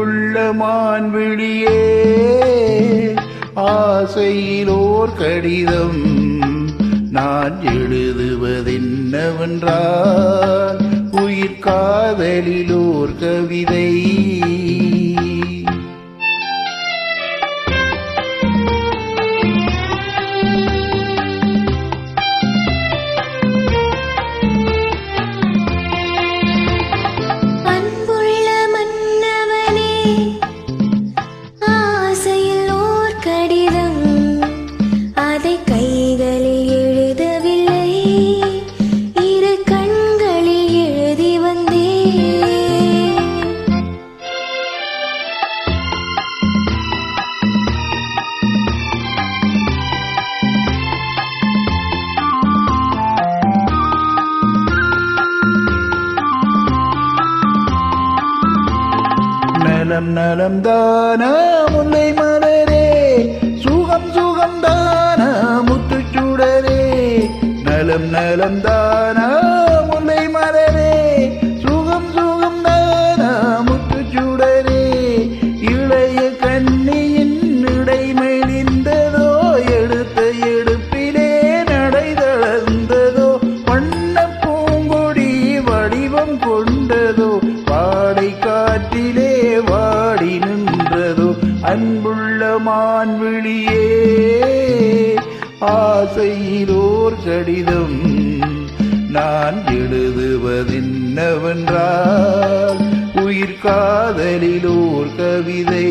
அன்புள்ள மான்விழியே ஆசையிலோர் கடிதம் நான் எழுதுவதென்னவென்றால் உயிர் காதலிலோர் கவிதை. நலம் நலம் தான முல்லை மலரே சுகம் சுகம் தான முத்துச்சுடரே. நலம் நலம் தான முல்லை மலரே சுகம் சுகம் தான முத்துச்சுடரே. இளைய கண்ணியின் இடை மெலிந்ததோ எடுத்த எடுப்பிலே நடை தளர்ந்ததோ வண்ண பூங்கொடி வடிவம் கொண்டதோ பாடை காற்றிலே வாடி நின்றதோ. அன்புள்ள மான்விழியே ஆசையிலோர் கடிதம் நான் எழுதுவதென்னவென்றால் உயிர் காதலிலோர் கவிதை.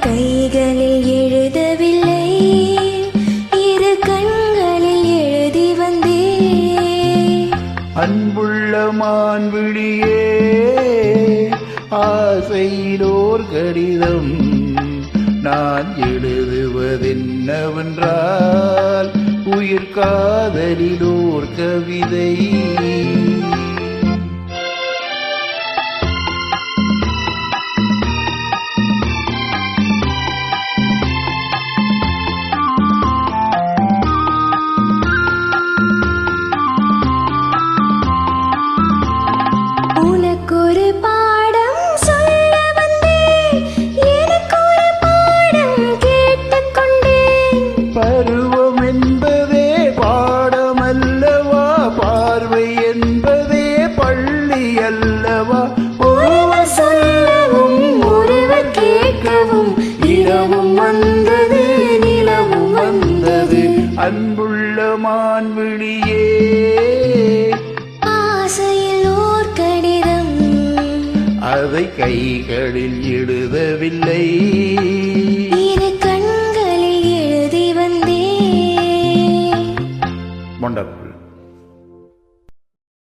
கைகளில் எழுதவில்லை இரு கண்களில் எழுதி வந்தே. அன்புள்ள மான்விழியே ஆசையிலோர் கடிதம் நான் எழுதுவதென்னவென்றால் உயிர் காதலிலோர் கவிதை. பருவம் என்பதே பாடமல்லவா பார்வை என்பதே பள்ளி அல்லவா. ஒருவர் சொல்லவும் ஒருவர் கேட்கவும் இரவும் வந்தது நிலவும் வந்தது. அன்புள்ள மான்விழியே ஆசையில் ஓர் கடிதம் அதை கைகளில் எழுதவில்லை